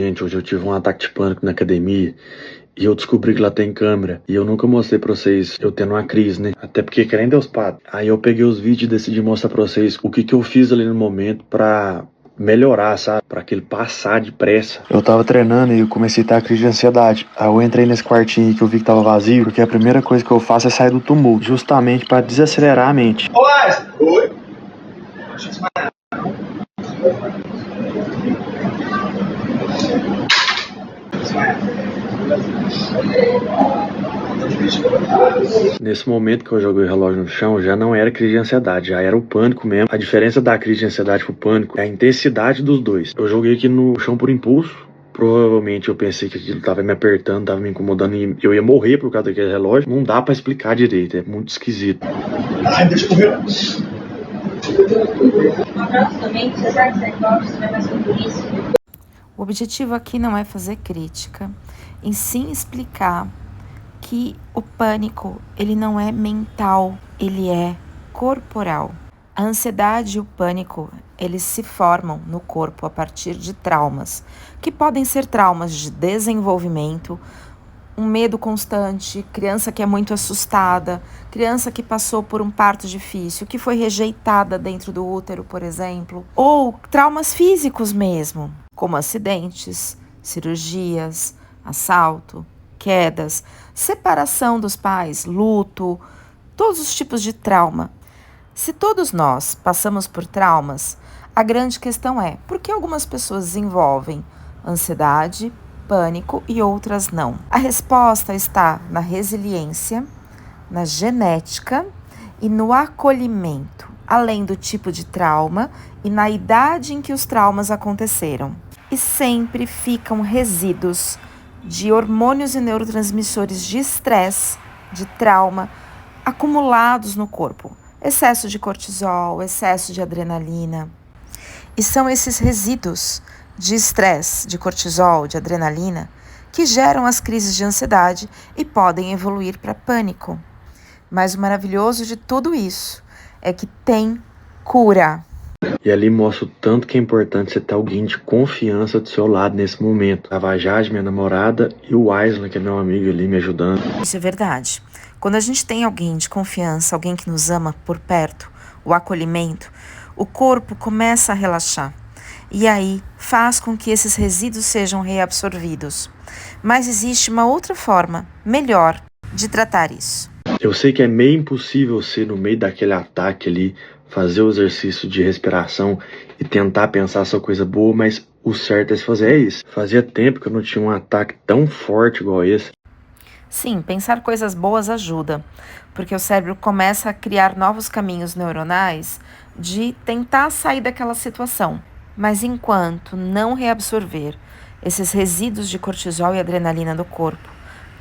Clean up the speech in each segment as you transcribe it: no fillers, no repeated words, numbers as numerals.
Gente, hoje eu tive um ataque de pânico na academia e eu descobri que lá tem câmera. E eu nunca mostrei pra vocês eu tendo uma crise, né? Até porque, querem Deus, padre. Aí eu peguei os vídeos e decidi mostrar pra vocês o que eu fiz ali no momento pra melhorar, sabe? Pra aquele passar depressa. Eu tava treinando e eu comecei a ter a crise de ansiedade. Aí eu entrei nesse quartinho que eu vi que tava vazio, porque a primeira coisa que eu faço é sair do tumulto, justamente pra desacelerar a mente. Olá! Oi? Nesse momento que eu joguei o relógio no chão, já não era crise de ansiedade, já era o pânico mesmo. A diferença da crise de ansiedade pro pânico é a intensidade dos dois. Eu joguei aqui no chão por impulso. Provavelmente eu pensei que aquilo tava me apertando, tava me incomodando e eu ia morrer por causa daquele relógio. Não dá pra explicar direito, é muito esquisito. Ai, deixa eu correr. O objetivo aqui não é fazer crítica, em sim explicar que o pânico, ele não é mental, ele é corporal. A ansiedade e o pânico, eles se formam no corpo a partir de traumas, que podem ser traumas de desenvolvimento, um medo constante, criança que é muito assustada, criança que passou por um parto difícil, que foi rejeitada dentro do útero, por exemplo, ou traumas físicos mesmo, como acidentes, cirurgias, assalto, quedas, separação dos pais, luto, todos os tipos de trauma. Se todos nós passamos por traumas, a grande questão é por que algumas pessoas desenvolvem ansiedade, pânico e outras não. A resposta está na resiliência, na genética e no acolhimento, além do tipo de trauma e na idade em que os traumas aconteceram. E sempre ficam resíduos de hormônios e neurotransmissores de estresse, de trauma, acumulados no corpo. Excesso de cortisol, excesso de adrenalina. E são esses resíduos de estresse, de cortisol, de adrenalina, que geram as crises de ansiedade e podem evoluir para pânico. Mas o maravilhoso de tudo isso é que tem cura. E ali mostra o tanto que é importante você ter alguém de confiança do seu lade nesse momento. A Vajade, minha namorada, e o Aislan, que é meu amigo ali, me ajudando. Isso é verdade. Quando a gente tem alguém de confiança, alguém que nos ama por perto, o acolhimento, o corpo começa a relaxar. E aí faz com que esses resíduos sejam reabsorvidos. Mas existe uma outra forma, melhor, de tratar isso. Eu sei que é meio impossível você, no meio daquele ataque ali, fazer o exercício de respiração e tentar pensar só coisa boa, mas o certo é se fazer isso. Fazia tempo que eu não tinha um ataque tão forte igual esse. Sim, pensar coisas boas ajuda, porque o cérebro começa a criar novos caminhos neuronais de tentar sair daquela situação. Mas enquanto não reabsorver esses resíduos de cortisol e adrenalina do corpo,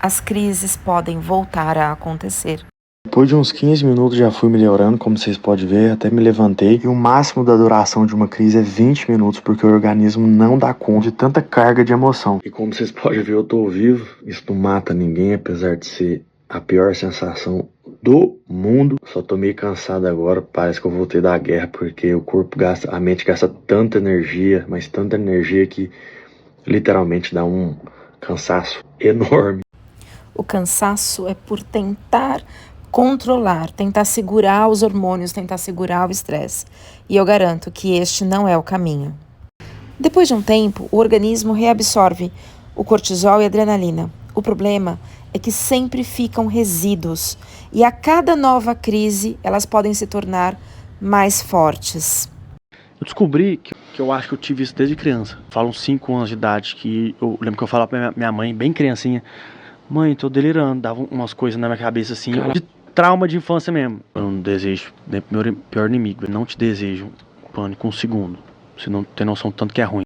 as crises podem voltar a acontecer. Depois de uns 15 minutos já fui melhorando, como vocês podem ver, até me levantei. E o máximo da duração de uma crise é 20 minutos, porque o organismo não dá conta de tanta carga de emoção. E como vocês podem ver, eu tô vivo. Isso não mata ninguém, apesar de ser a pior sensação do mundo. Só tô meio cansado agora, parece que eu voltei da guerra, porque o corpo gasta, a mente gasta tanta energia, mas tanta energia que literalmente dá um cansaço enorme. O cansaço é por tentar controlar, tentar segurar os hormônios, tentar segurar o estresse. E eu garanto que este não é o caminho. Depois de um tempo, o organismo reabsorve o cortisol e a adrenalina. O problema é que sempre ficam resíduos e a cada nova crise elas podem se tornar mais fortes. Eu descobri que eu acho que eu tive isso desde criança. Falo uns 5 anos de idade, que eu lembro que eu falava pra minha mãe, bem criancinha, mãe, tô delirando, dava umas coisas na minha cabeça assim, de trauma de infância mesmo. Eu não desejo, nem meu pior inimigo, eu não te desejo pânico um segundo, você não tem noção tanto que é ruim.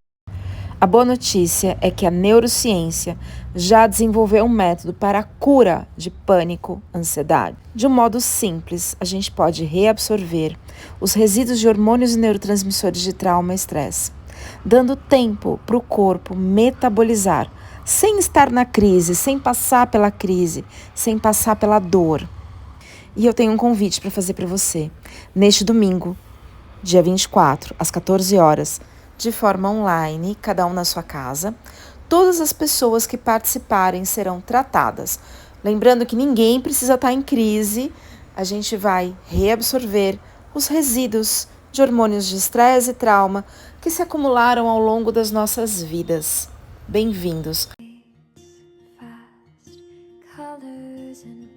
A boa notícia é que a neurociência já desenvolveu um método para a cura de pânico, ansiedade. De um modo simples, a gente pode reabsorver os resíduos de hormônios e neurotransmissores de trauma e estresse, dando tempo para o corpo metabolizar, sem estar na crise, sem passar pela crise, sem passar pela dor. E eu tenho um convite para fazer para você. Neste domingo, dia 24, às 14 horas, de forma online, cada um na sua casa. Todas as pessoas que participarem serão tratadas. Lembrando que ninguém precisa estar em crise, a gente vai reabsorver os resíduos de hormônios de estresse e trauma que se acumularam ao longo das nossas vidas. Bem-vindos! Colors and